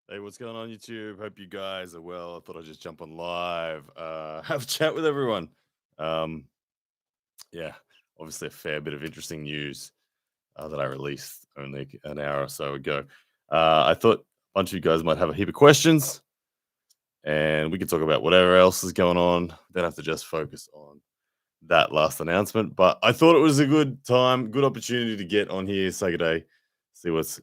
Hey, what's going on, YouTube? Hope you guys are well. I thought I'd just jump on live, have a chat with everyone. Um, yeah, obviously a fair bit of interesting news that I released only an hour or so ago. I thought a bunch of you guys might have a heap of questions, and we could talk about whatever else is going on. Don't have to just focus on that last announcement. But I thought it was a good time, good opportunity to get on here, say good day, see what's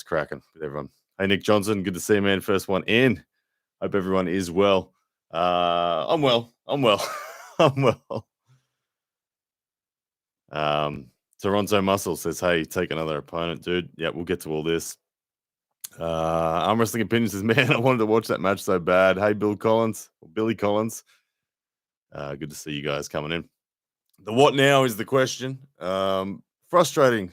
cracking with everyone. Hey, Nick Johnson, good to see you, man. First one in. Hope everyone is well. I'm well. I'm well. I'm well. Toronto Muscle says, "Hey, take another opponent, dude." Yeah, we'll get to all this. Arm wrestling opinion says, "Man, I wanted to watch that match so bad." Hey, Bill Collins, or Billy Collins. Good to see you guys coming in. The what now is the question. Frustrating.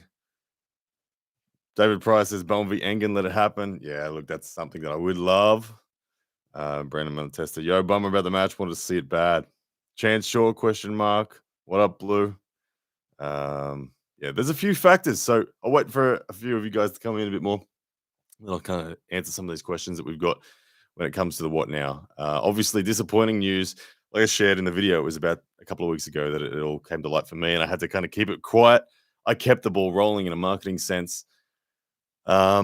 David Price says, "Bone v Engen, let it happen." Yeah, look, that's something that I would love. Brandon Manchester, yo, bummer about the match. Wanted to see it bad. Chance Shaw, question mark. What up, Blue? Yeah, there's a few factors. So I'll wait for a few of you guys to come in a bit more. Then I'll kind of answer some of these questions that we've got when it comes to the what now. Obviously, disappointing news. Like I shared in the video, it was about a couple of weeks ago that it all came to light for me, and I had to kind of keep it quiet. I kept the ball rolling in a marketing sense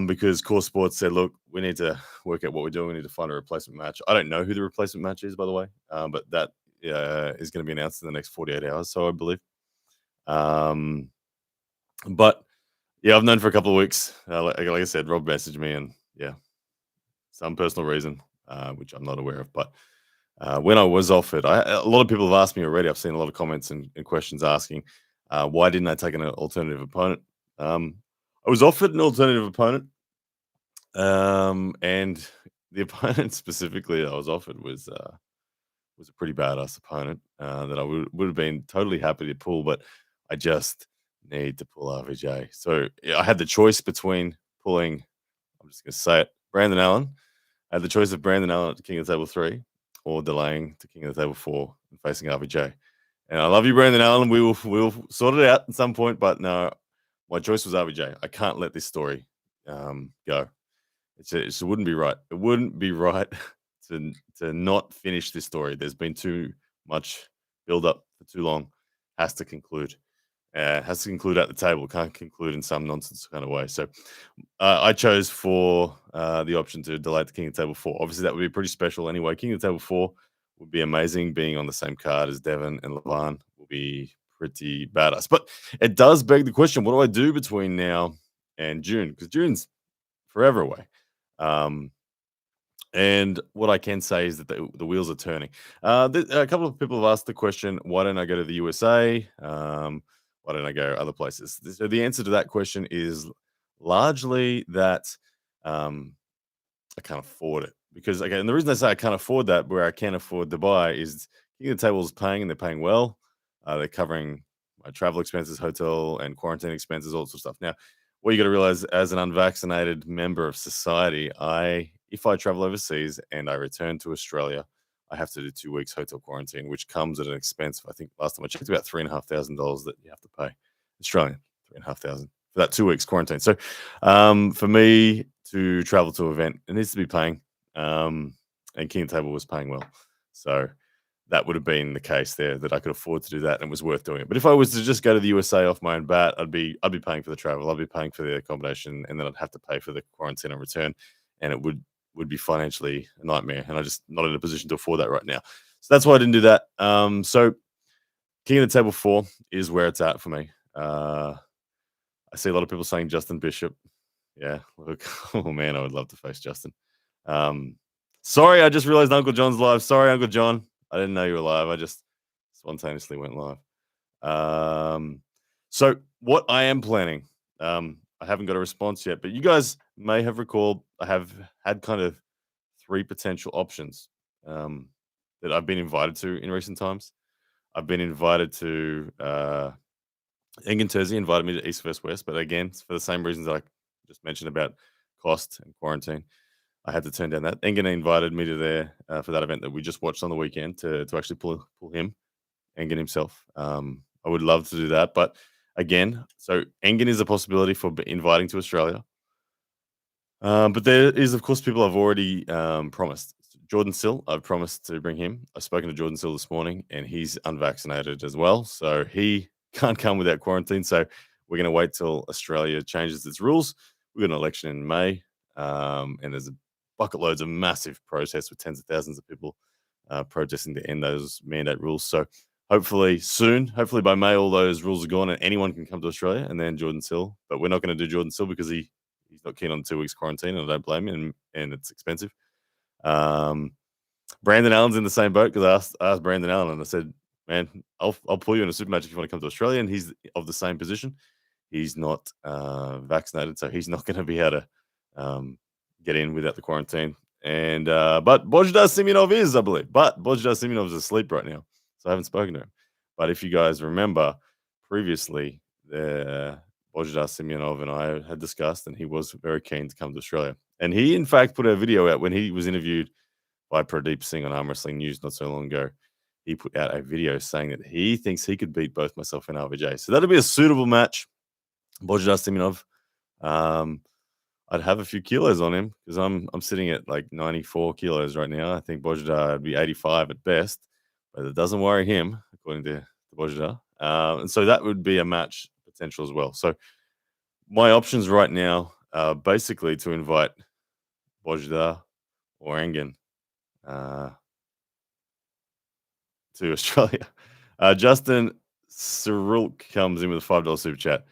because Core Sports said, look, we need to work out what we're doing. We need to find a replacement match. I don't know who the replacement match is, by the way, but that is going to be announced in the next 48 hours, so I believe. Um, but yeah, I've known for a couple of weeks. Like I said, Rob messaged me, and yeah, some personal reason, which I'm not aware of. But when I was offered, a lot of people have asked me already. I've seen a lot of comments and questions asking, why didn't I take an alternative opponent? I was offered an alternative opponent, and the opponent specifically that I was offered was a pretty badass opponent that I would have been totally happy to pull, but I just need to pull RVJ. So yeah, I had the choice between pulling. I'm just going to say it, Brandon Allen. I had the choice of Brandon Allen at King of the Table 3 or delaying to King of the Table 4 and facing RVJ. And I love you, Brandon Allen. We will sort it out at some point, but no, my choice was RVJ. I can't let this story go. It just wouldn't be right. It wouldn't be right to not finish this story. There's been too much build up for too long. Has to conclude. Has to conclude at the table. Can't conclude in some nonsense kind of way. So I chose for the option to delay the King of Table 4. Obviously, that would be pretty special anyway. King of Table 4 would be amazing. Being on the same card as Devon and Levan will be pretty badass. But it does beg the question, what do I do between now and June? Because June's forever away. And what I can say is that the wheels are turning. A couple of people have asked the question, why don't I go to the USA? Why don't I go other places? So the answer to that question is largely that I can't afford it. Because, okay, and the reason I say I can't afford that, where I can afford Dubai, is King of the Table is paying and they're paying well. They're covering my travel expenses, hotel and quarantine expenses, all sorts of stuff. Now, what you got to realize as an unvaccinated member of society, if I travel overseas and I return to Australia, I have to do 2 weeks hotel quarantine, which comes at an expense of, I think last time I checked, about $3,500 that you have to pay Australian, 3,500 for that 2 weeks quarantine. So for me to travel to an event, it needs to be paying. And King Table was paying well. So that would have been the case there, that I could afford to do that and it was worth doing it. But if I was to just go to the USA off my own bat, I'd be paying for the travel, I'd be paying for the accommodation, and then I'd have to pay for the quarantine and return, and it would be financially a nightmare. And I'm just not in a position to afford that right now. So that's why I didn't do that. So King of the Table 4 is where it's at for me. I see a lot of people saying Justin Bishop. Yeah, look, oh man, I would love to face Justin. Sorry, I just realized Uncle John's live. Sorry, Uncle John. I didn't know you were live. I just spontaneously went live. So what I am planning, I haven't got a response yet, but you guys may have recalled I have had kind of 3 potential options that I've been invited to in recent times. I've been invited to Engen Terzi invited me to East vs West, but again, for the same reasons that I just mentioned about cost and quarantine, I had to turn down that. Engen invited me to there for that event that we just watched on the weekend to actually pull him, Engen himself. I would love to do that, but again, so Engen is a possibility for inviting to Australia. But there is, of course, people I've already promised. Jordan Sill, I've promised to bring him. I've spoken to Jordan Sill this morning, and he's unvaccinated as well, so he can't come without quarantine. So we're going to wait till Australia changes its rules. We've got an election in May, and there's a bucket loads of massive protests with tens of thousands of people protesting to end those mandate rules. So hopefully soon, hopefully by May, all those rules are gone and anyone can come to Australia. And then Jordan Sill, but we're not going to do Jordan Sill because he's not keen on 2 weeks quarantine, and I don't blame him, and it's expensive. Um, Brandon Allen's in the same boat because I asked Brandon Allen and I said, "Man, I'll pull you in a super match if you want to come to Australia." And he's of the same position. He's not vaccinated, so he's not going to be able to get in without the quarantine. And but Bojdar Simonov is, I believe, but Bojdar Simonov is asleep right now, so I haven't spoken to him. But if you guys remember previously, the Bojdar Simonov and I had discussed, and he was very keen to come to Australia. And he, in fact, put a video out when he was interviewed by Pradeep Singh on Arm Wrestling News not so long ago. He put out a video saying that he thinks he could beat both myself and RVJ. So that'll be a suitable match. Bojdar Simonov. Um, I'd have a few kilos on him because I'm sitting at like 94 kilos right now. I think Bojdar would be 85 at best, but it doesn't worry him, according to Bojdar. And so that would be a match potential as well. So my options right now are basically to invite Bojdar or Engen uh, to Australia. Justin Cirilk comes in with a $5 super chat.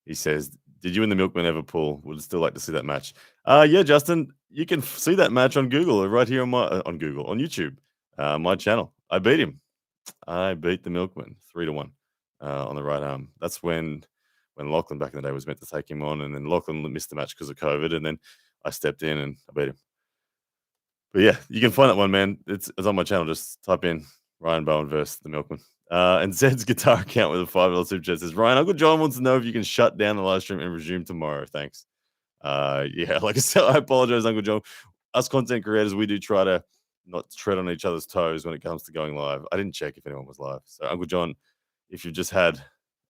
He says, "Did you and the Milkman ever pull? Would still like to see that match." Yeah, Justin, you can see that match on Google right here on Google on YouTube, my channel. I beat him. I beat the Milkman 3-1 on the right arm. That's when Lachlan back in the day was meant to take him on, and then Lachlan missed the match because of COVID, and then I stepped in and I beat him. But yeah, you can find that one, man. It's on my channel. Just type in Ryan Bowen versus the Milkman. And Zed's guitar account with a $5 super chat says, "Ryan, Uncle John wants to know if you can shut down the live stream and resume tomorrow. Thanks." Yeah, like I said, I apologize, Uncle John. Us content creators, we do try to not tread on each other's toes when it comes to going live. I didn't check if anyone was live. So, Uncle John, if you've just had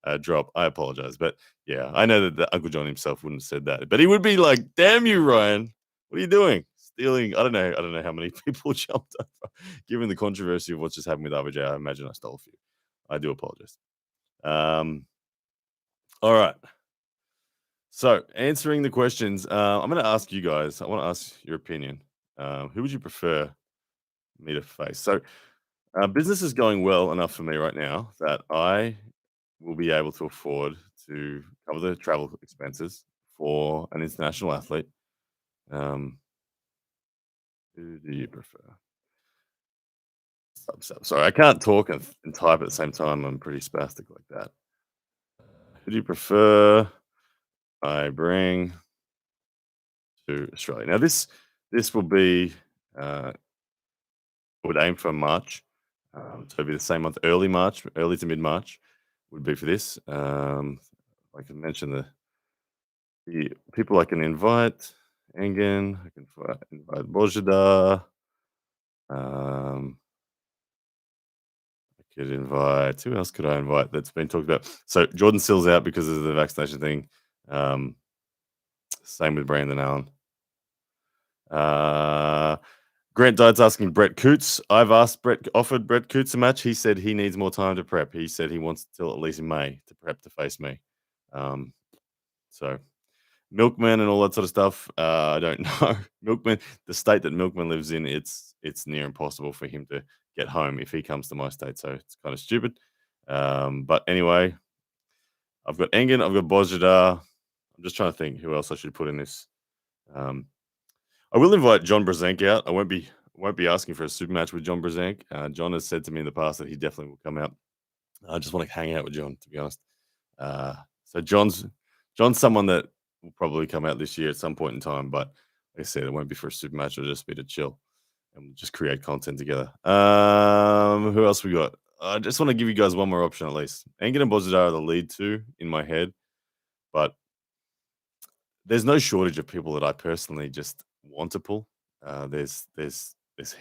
a drop, I apologize. But yeah, I know that Uncle John himself wouldn't have said that. But he would be like, "Damn you, Ryan. What are you doing? Stealing?" I don't know how many people jumped over. Given the controversy of what's just happened with RBJ, I imagine I stole a few. I do apologize. Um, all right. So, answering the questions, I'm going to ask you guys. I want to ask your opinion. Who would you prefer me to face? So, business is going well enough for me right now that I will be able to afford to cover the travel expenses for an international athlete. Um, who do you prefer? Sorry, I can't talk and type at the same time. I'm pretty spastic like that. Who do you prefer I bring to Australia? Now, this will be would aim for March. So it'd be the same month, early March, early to mid March would be for this. I can mention the people I can invite. Engen, I can invite Bojida. Um, I could invite, who else could I invite that's been talked about? So Jordan Sill's out because of the vaccination thing. Um, Same with Brandon Allen. Uh, Grant Diet's asking Brett Coots. I've offered Brett Coots a match. He said he needs more time to prep. He said he wants till at least May to prep to face me. Um, so Milkman and all that sort of stuff. I don't know. Milkman, the state that Milkman lives in, it's near impossible for him to get home if he comes to my state. So it's kind of stupid. But anyway, I've got Engen, I've got Bojidar. I'm just trying to think who else I should put in this. Um, I will invite John Brzenk out. I won't be asking for a super match with John Brzenk. John has said to me in the past that he definitely will come out. I just want to hang out with John, to be honest. So John's someone that will probably come out this year at some point in time. But like I said, it won't be for a super match. It'll just be to chill and just create content together. Who else we got? I just want to give you guys one more option at least. Engen and Bozidar are the lead two in my head, but there's no shortage of people that I personally just want to pull. There's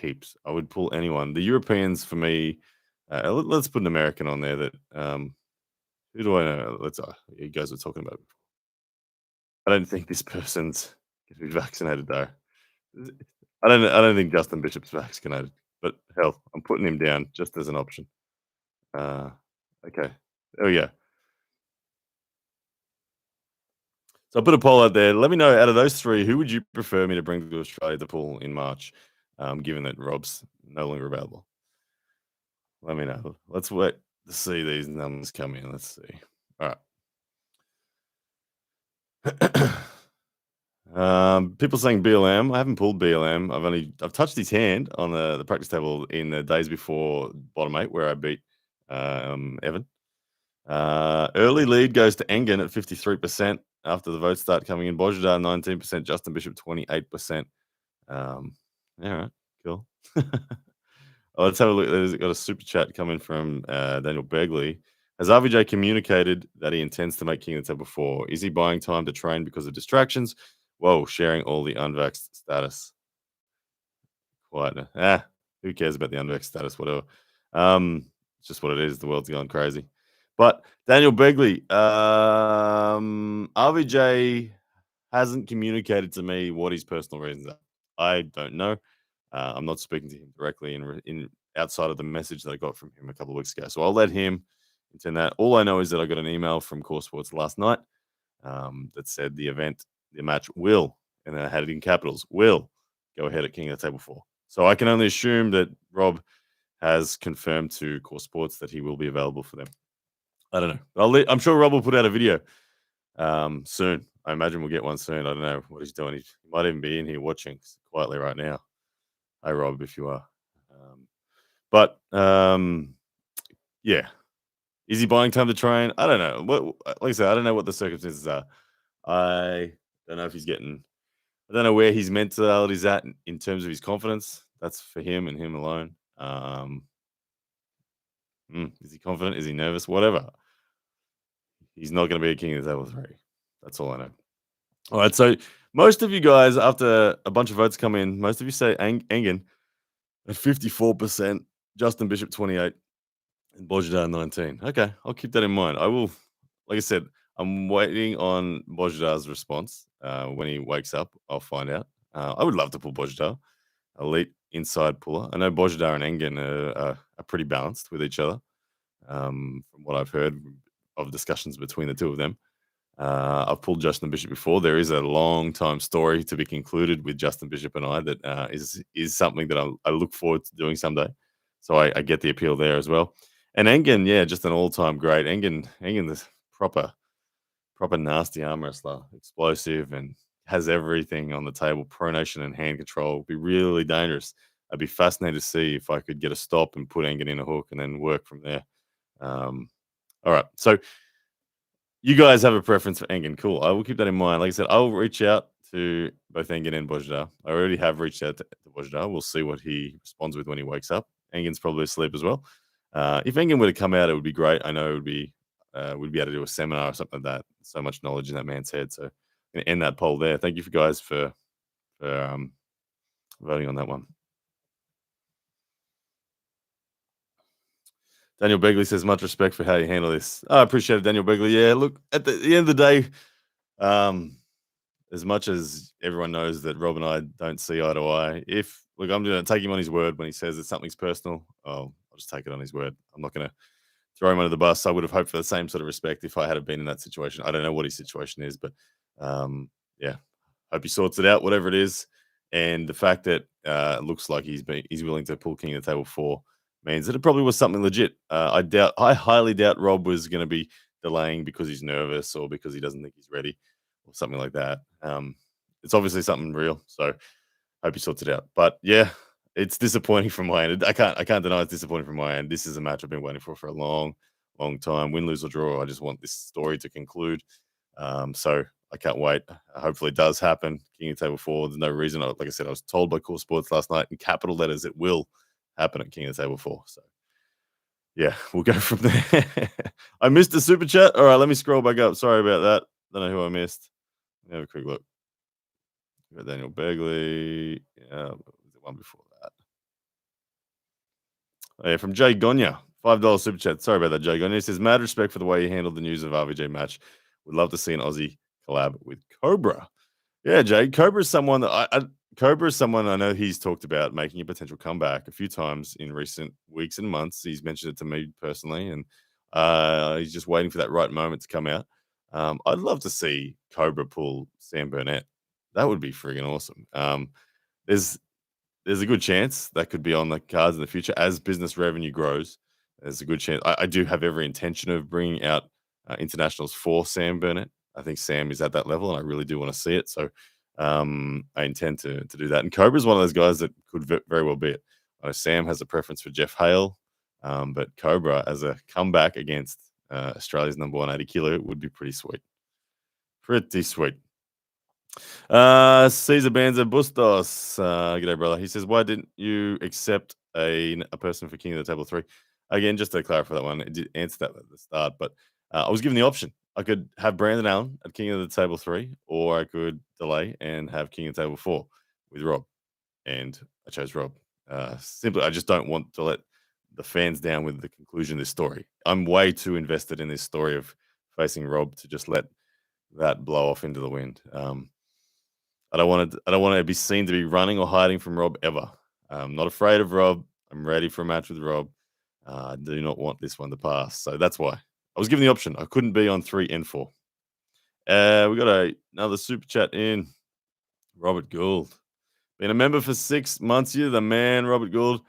heaps. I would pull anyone. The Europeans for me. Let's put an American on there. That who do I know? You guys were talking about. I don't think this person's if he's vaccinated though. I don't think Justin Bishop's vaccinated, but hell, I'm putting him down just as an option. Uh, okay. Oh yeah. So I put a poll out there. Let me know out of those three, who would you prefer me to bring to Australia to pull in March, given that Rob's no longer available? Let me know. Let's wait to see these numbers come in. Let's see. All right. People saying BLM. I haven't pulled BLM. I've touched his hand on the practice table in the days before bottom eight where I beat Evan. Early lead goes to Engen at 53% after the votes start coming in. Bojidar 19%, Justin Bishop 28%. Um, all right, cool. Let's have a look. There's got a super chat coming from Daniel Begley. Has RVJ communicated that he intends to make King of the Table 4? Is he buying time to train because of distractions? Whoa, sharing all the unvaxxed status. Quiet. Who cares about the unvaxxed status? Whatever. It's just what it is. The world's gone crazy. But Daniel Begley, RVJ hasn't communicated to me what his personal reasons are. I don't know. I'm not speaking to him directly in outside of the message that I got from him a couple of weeks ago. So I'll let him intend that. All I know is that I got an email from Core Sports last night that said the match will, and I had it in capitals, will go ahead at King of the Table 4. So I can only assume that Rob has confirmed to Core Sports that he will be available for them. I don't know. I'm sure Rob will put out a video soon. I imagine we'll get one soon. I don't know what he's doing. He might even be in here watching quietly right now. Hi, Rob, if you are. But yeah. Is he buying time to train? I don't know. Like I said, I don't know what the circumstances are. I don't know if he's getting. I don't know where his mentality is at in terms of his confidence. That's for him and him alone. Is he confident? Is he nervous? Whatever. He's not going to be a king of the table 3. That's all I know. All right. So most of you guys, after a bunch of votes come in, most of you say Engen at 54%, Justin Bishop 28, and Bojidar 19. Okay, I'll keep that in mind. I will, like I said, I'm waiting on Bojidar's response. When he wakes up, I'll find out. I would love to pull Bojidar, elite inside puller. I know Bojidar and Engen are pretty balanced with each other, from what I've heard of discussions between the two of them. I've pulled Justin Bishop before. There is a long time story to be concluded with Justin Bishop and I that is something that I look forward to doing someday. So I get the appeal there as well. And Engen, yeah, just an all-time great. Engen, this proper nasty arm wrestler, explosive, and has everything on the table. Pronation and hand control would be really dangerous. I'd be fascinated to see if I could get a stop and put Engen in a hook and then work from there. All right, so you guys have a preference for Engen. Cool. I will keep that in mind. Like I said, I'll reach out to both Engen and Bojidar. I already have reached out to Bojidar. We'll see what he responds with when he wakes up. Engen's probably asleep as well. If Engen were to come out, it would be great. I know it would be we'd be able to do a seminar or something like that. So much knowledge in that man's head. So I'm going to end that poll there. Thank you for guys for voting on that one. Daniel Begley says, much respect for how you handle this. I appreciate it, Daniel Begley. Yeah, look, at the end of the day, as much as everyone knows that Rob and I don't see eye to eye, I'm going to take him on his word when he says that something's personal. I'll just take it on his word. I'm not going to throw him under the bus. I would have hoped for the same sort of respect if I had been in that situation. I don't know what his situation is, but yeah, hope he sorts it out, whatever it is. And the fact that it looks like he's willing to pull King of the Table 4 means that it probably was something legit. I highly doubt Rob was going to be delaying because he's nervous or because he doesn't think he's ready or something like that. It's obviously something real. So hope he sorts it out. But yeah, it's disappointing from my end. I can't deny it's disappointing from my end. This is a match I've been waiting for a long time. Win, lose, or draw. I just want this story to conclude. So I can't wait. Hopefully it does happen. King of Table 4. There's no reason. Like I said, I was told by Core Sports last night in capital letters it will happen at King of the Table 4. So yeah, we'll go from there. I missed the super chat. All right, let me scroll back up. Sorry about that. Don't know who I missed. Let me have a quick look. We got Daniel Begley. Yeah, the one before that. Oh, yeah, from Jay Gonya. $5 super chat. Sorry about that, Jay Gonya. He says, mad respect for the way you handled the news of RVJ match. Would love to see an Aussie collab with Cobra. Yeah, Jay. Cobra is someone that Cobra is someone I know he's talked about making a potential comeback a few times in recent weeks and months. He's mentioned it to me personally, and he's just waiting for that right moment to come out. I'd love to see Cobra pull Sam Burnett. That would be friggin' awesome. There's there's a good chance that could be on the cards in the future as business revenue grows. There's a good chance. I do have every intention of bringing out internationals for Sam Burnett. I think Sam is at that level, and I really do want to see it. So I intend to do that. And Cobra is one of those guys that could very well be it. I know Sam has a preference for Jeff Hale, but Cobra as a comeback against Australia's number one 80 kilo would be pretty sweet. Pretty sweet. Cesar Banza Bustos. G'day, brother. He says, why didn't you accept a person for King of the Table 3? Again, just to clarify that one, it did answer that at the start, but I was given the option. I could have Brandon Allen at King of the Table 3, or I could delay and have King of the Table 4 with Rob. And I chose Rob. Simply, I just don't want to let the fans down with the conclusion of this story. I'm way too invested in this story of facing Rob to just let that blow off into the wind. I don't want to be seen to be running or hiding from Rob ever. I'm not afraid of Rob. I'm ready for a match with Rob. I do not want this one to pass. So that's why I was given the option. I couldn't be on 3 and 4. We got another super chat in. Robert Gould. Been a member for 6 months. You're the man, Robert Gould.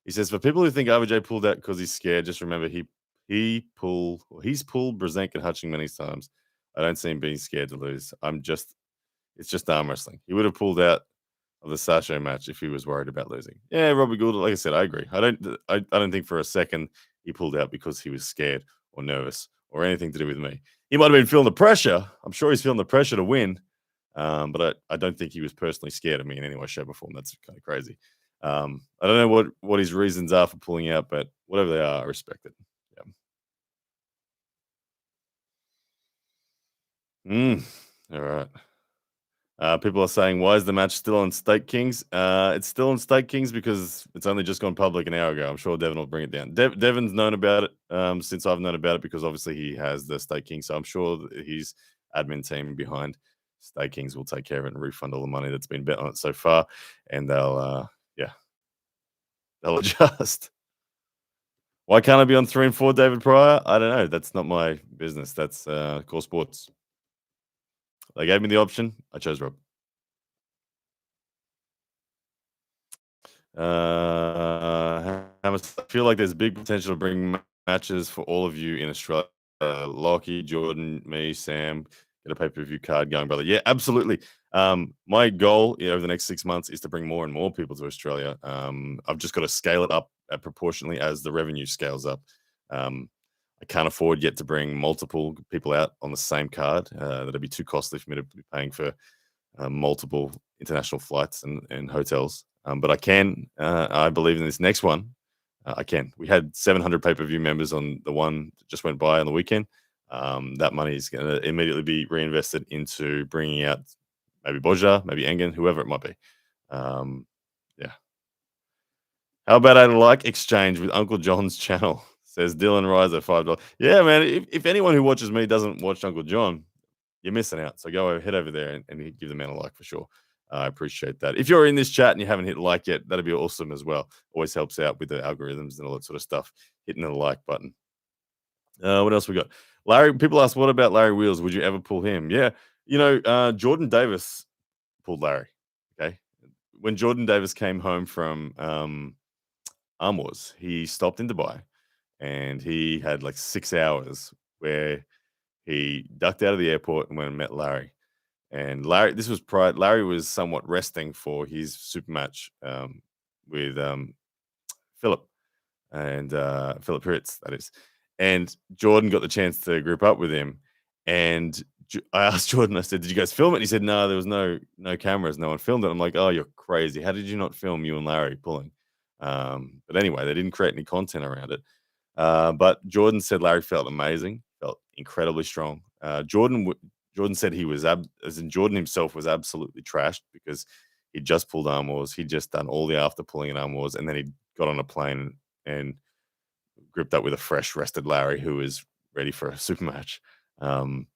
He says, for people who think RJ pulled out because he's scared, just remember he's pulled Brzenk and Hutching many times. I don't see him being scared to lose. It's just arm wrestling. He would have pulled out of the Sasha match if he was worried about losing. Yeah, Robert Gould, like I said, I agree. I don't think for a second he pulled out because he was scared or nervous or anything to do with me. He might have been feeling the pressure. I'm sure he's feeling the pressure to win. But I don't think he was personally scared of me in any way, shape, or form. That's kind of crazy. I don't know what his reasons are for pulling out, but whatever they are, I respect it. Yeah. All right. People are saying, why is the match still on Stake Kings? It's still on Stake Kings because it's only just gone public an hour ago. I'm sure Devin will bring it down. Devin's known about it since I've known about it because obviously he has the Stake Kings. So I'm sure that his admin team behind Stake Kings will take care of it and refund all the money that's been bet on it so far. And they'll adjust. Why can't I be on 3 and 4, David Pryor? I don't know. That's not my business. That's Core Sports. They gave me the option. I chose Rob. I feel like there's big potential to bring matches for all of you in Australia. Lockie, Jordan, me, Sam, get a pay-per-view card going, brother. Yeah, absolutely. My goal over the next 6 months is to bring more and more people to Australia. I've just got to scale it up proportionally as the revenue scales up. I can't afford yet to bring multiple people out on the same card. That'd be too costly for me to be paying for multiple international flights and hotels. But I can. I believe in this next one. I can. We had 700 pay-per-view members on the one that just went by on the weekend. That money is going to immediately be reinvested into bringing out maybe Boja, maybe Engen, whoever it might be. Yeah. How about a like exchange with Uncle John's channel? Says Dylan Riser, $5. Yeah, man. If anyone who watches me doesn't watch Uncle John, you're missing out. So head over there and give the man a like for sure. I appreciate that. If you're in this chat and you haven't hit like yet, that'd be awesome as well. Always helps out with the algorithms and all that sort of stuff. Hitting the like button. What else we got? Larry. People ask, what about Larry Wheels? Would you ever pull him? Yeah, Jordan Davis pulled Larry. Okay, when Jordan Davis came home from Arm Wars, he stopped in Dubai and he had like 6 hours where he ducked out of the airport and went and met Larry. And Larry was somewhat resting for his super match with Philip and Philip Ritz, that is. And Jordan got the chance to group up with him. And I asked Jordan, I said, did you guys film it? He said, no, there was no cameras. No one filmed it. I'm like, oh, you're crazy. How did you not film you and Larry pulling? But anyway, they didn't create any content around it. But Jordan said Larry felt amazing, felt incredibly strong. Jordan said Jordan himself was absolutely trashed because he'd just pulled Arm Wars. He'd just done all the after pulling at Arm Wars, and then he got on a plane and gripped up with a fresh rested Larry who was ready for a super match. And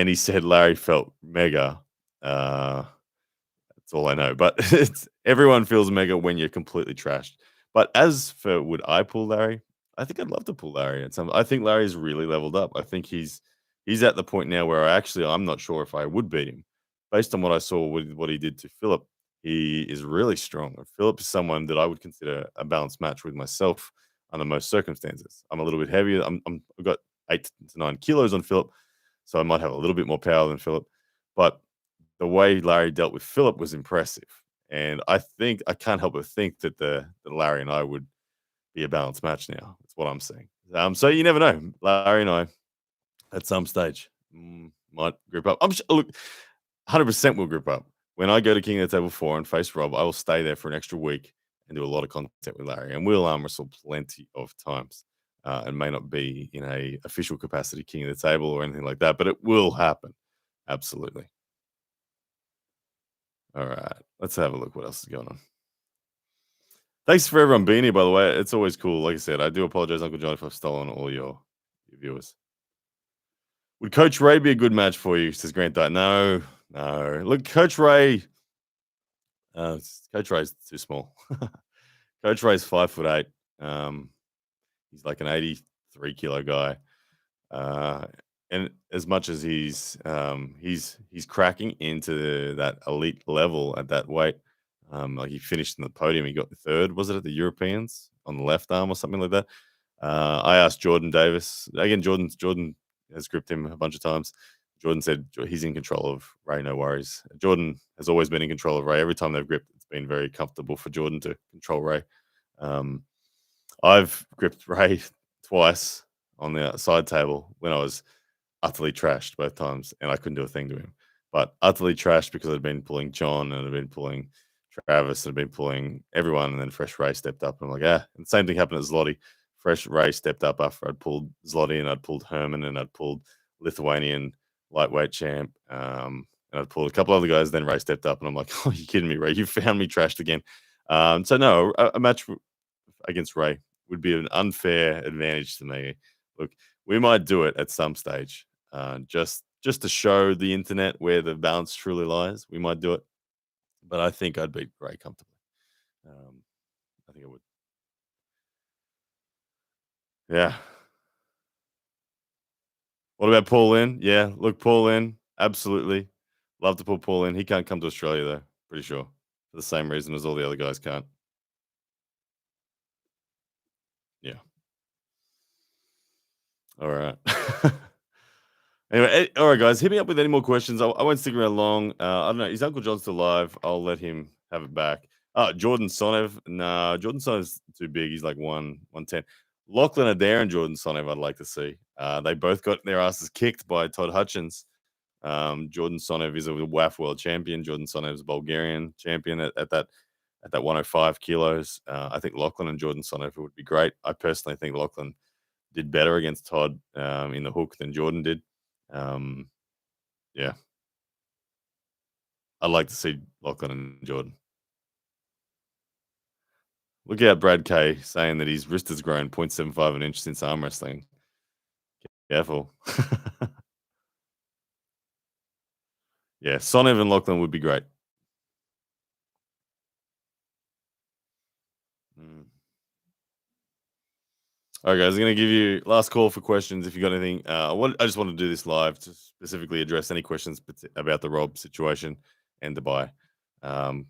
he said Larry felt mega. Uh, that's all I know. But it's everyone feels mega when you're completely trashed. But as for would I pull Larry? I think I'd love to pull Larry at some. I think Larry's really leveled up. I think he's at the point now where I'm not sure if I would beat him based on what I saw with what he did to Philip. He is really strong. Philip is someone that I would consider a balanced match with myself under most circumstances. I'm a little bit heavier. I've got 8 to 9 kilos on Philip, so I might have a little bit more power than Philip. But the way Larry dealt with Philip was impressive. And I can't help but think that the Larry and I would be a balanced match now. That's what I'm saying. So you never know. Larry and I at some stage might grip up. Look, 100% will grip up. When I go to King of the Table 4 and face Rob, I will stay there for an extra week and do a lot of content with Larry, and we'll arm wrestle plenty of times. And may not be in a official capacity King of the Table or anything like that, but it will happen. Absolutely. All right, let's have a look. What else is going on? Thanks for everyone being here, by the way. It's always cool. Like I said, I do apologize, Uncle John, if I've stolen all your viewers. Would Coach Ray be a good match for you? Says Grant Dye. No, no. Look, Coach Ray's too small. Coach Ray's 5'8". He's like an 83-kilo guy. And as much as he's cracking into that elite level at that weight, like he finished in the podium, he got third. Was it at the Europeans on the left arm or something like that? I asked Jordan Davis again. Jordan has gripped him a bunch of times. Jordan said he's in control of Ray, no worries. Jordan has always been in control of Ray. Every time they've gripped, it's been very comfortable for Jordan to control Ray. Um, I've gripped Ray twice on the side table when I was utterly trashed both times, and I couldn't do a thing to him. But utterly trashed because I'd been pulling John and I'd been pulling Travis and I'd been pulling everyone, and then Fresh Ray stepped up. And I'm like, And the same thing happened to Zloty. Fresh Ray stepped up after I'd pulled Zloty and I'd pulled Herman and I'd pulled Lithuanian lightweight champ. And I'd pulled a couple other guys. Then Ray stepped up, and I'm like, "Oh, you kidding me, Ray? You found me trashed again." So no, a match against Ray would be an unfair advantage to me. Look, we might do it at some stage, just to show the internet where the balance truly lies. We might do it, but I think I'd beat Ray comfortably. Um, I think I would. Yeah. What about Paul in? Yeah, look, Paul in, absolutely. Love to pull Paul in. He can't come to Australia though. Pretty sure for the same reason as all the other guys can't. Yeah. All right. Anyway, all right, guys, hit me up with any more questions. I won't stick around long. I don't know. Is Uncle John still alive? I'll let him have it back. Jordan Sonev. Nah, Jordan Sonev's too big. He's like 110. Lachlan Adair and Jordan Sonev, I'd like to see. They both got their asses kicked by Todd Hutchins. Jordan Sonev is a WAF world champion. Jordan Sonev is a Bulgarian champion at that 105 kilos. I think Lachlan and Jordan Sonev would be great. I personally think Lachlan did better against Todd in the hook than Jordan did. Um, yeah, I'd like to see Lachlan and Jordan. Look out, Brad K saying that his wrist has grown 0.75 an inch since arm wrestling. Careful. Yeah, Sonev and Lachlan would be great. Mm. All right, guys, I'm going to give you last call for questions if you got anything. I just want to do this live to specifically address any questions about the Rob situation and Dubai. Um,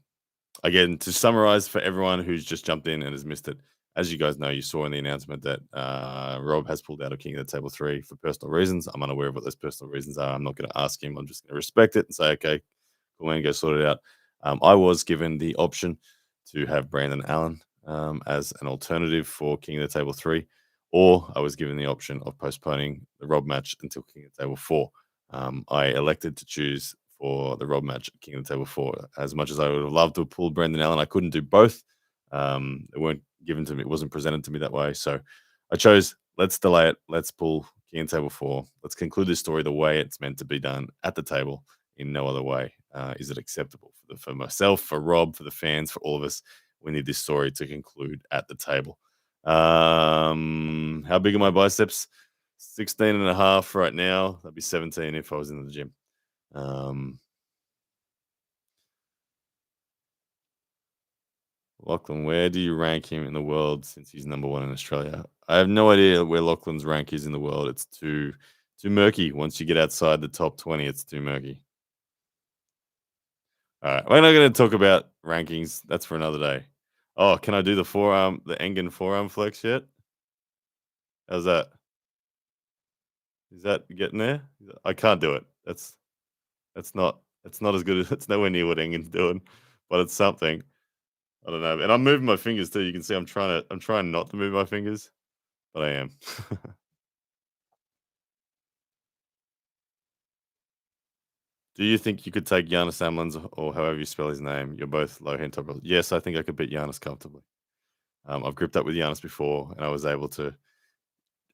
Again, to summarize for everyone who's just jumped in and has missed it, as you guys know, you saw in the announcement that Rob has pulled out of King of the Table 3 for personal reasons. I'm unaware of what those personal reasons are. I'm not going to ask him. I'm just going to respect it and say, okay, cool, man, go sort it out. I was given the option to have Brandon Allen as an alternative for King of the Table 3, or I was given the option of postponing the Rob match until King of the Table 4. I elected to choose for the Rob match at King of the Table 4. As much as I would have loved to have pulled Brendan Allen, I couldn't do both. It weren't given to me. It wasn't presented to me that way. So I chose, let's delay it. Let's pull King of the Table 4. Let's conclude this story the way it's meant to be done at the table. In no other way is it acceptable for myself, for Rob, for the fans, for all of us. We need this story to conclude at the table. How big are my biceps? 16 and a half right now. That'd be 17 if I was in the gym. Um, Lachlan, where do you rank him in the world since he's number one in Australia? I have no idea where Lachlan's rank is in the world. It's too murky. Once you get outside the top 20, it's too murky. All right, we're not going to talk about rankings. That's for another day. Oh, can I do the Engen forearm flex yet? How's that? Is that getting there? I can't do it. That's not as good as it's nowhere near what Engen's doing, but it's something. I don't know. And I'm moving my fingers too. You can see I'm trying not to move my fingers, but I am. Do you think you could take Giannis Amlins or however you spell his name? You're both low hand top. Yes, I think I could beat Giannis comfortably. I've gripped up with Giannis before, and I was able to.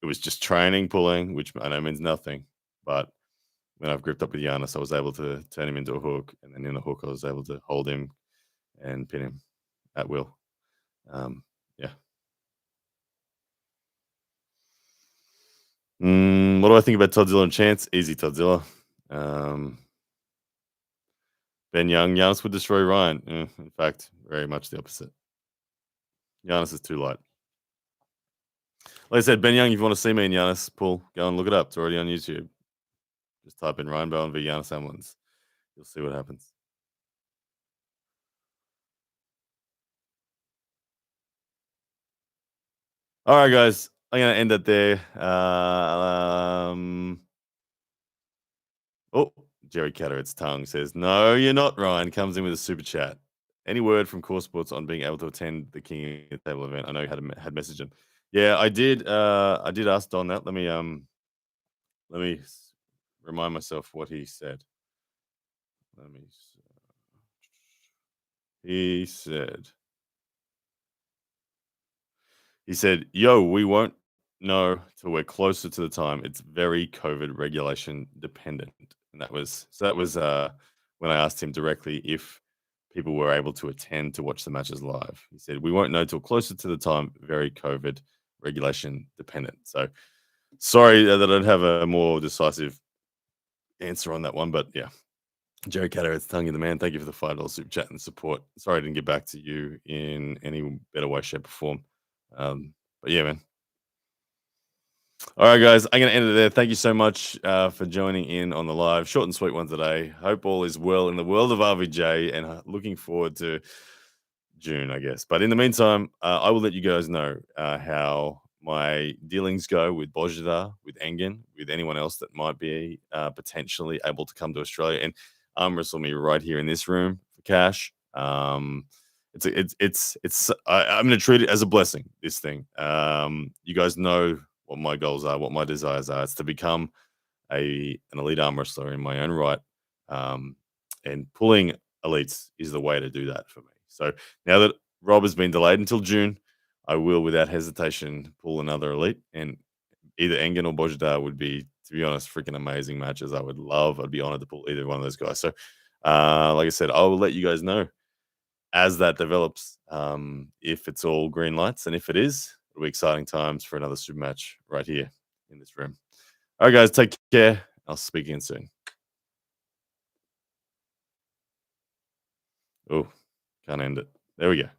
It was just training, pulling, which I know means nothing, but when I've gripped up with Giannis, I was able to turn him into a hook, and then in the hook, I was able to hold him and pin him at will. Yeah. What do I think about Todzilla and Chance? Easy Todzilla. Um, Ben Young, Giannis would destroy Ryan. In fact, very much the opposite. Giannis is too light. Like I said, Ben Young, if you want to see me and Giannis pull, go and look it up. It's already on YouTube. Just type in Ryan Bowen v Giannis Hamlins. You'll see what happens. All right, guys. I'm gonna end it there. Oh, Jerry Catterit's tongue says, "No, you're not." Ryan comes in with a super chat. Any word from Core Sports on being able to attend the King of the Table event? I know you had messaged him. Yeah, I did. I did ask Don that. Let me remind myself what he said. Let me. He said. He said, "Yo, we won't know till we're closer to the time. It's very COVID regulation dependent." And that was when I asked him directly if people were able to attend to watch the matches live. He said, "We won't know till closer to the time. Very COVID regulation dependent." So sorry that I don't have a more decisive answer on that one, but yeah. Jerry Catter, it's tongue in the man. Thank you for the $5 super chat and support. Sorry I didn't get back to you in any better way, shape, or form. But yeah, man. All right, guys, I'm going to end it there. Thank you so much for joining in on the live. Short and sweet one today. Hope all is well in the world of RVJ and looking forward to June, I guess. But in the meantime, I will let you guys know how my dealings go with Bojidar, with Engen, with anyone else that might be potentially able to come to Australia and arm wrestle me right here in this room for cash. I'm going to treat it as a blessing. This thing, you guys know what my goals are, what my desires are. It's to become an elite arm wrestler in my own right, um, and pulling elites is the way to do that for me. So now that Rob has been delayed until June, I will, without hesitation, pull another elite, and either Engen or Bojidar would be, to be honest, freaking amazing matches. I would love. I'd be honored to pull either one of those guys. So, like I said, I will let you guys know as that develops, if it's all green lights, and if it is, it'll be exciting times for another super match right here in this room. All right, guys, take care. I'll speak again soon. Oh, can't end it. There we go.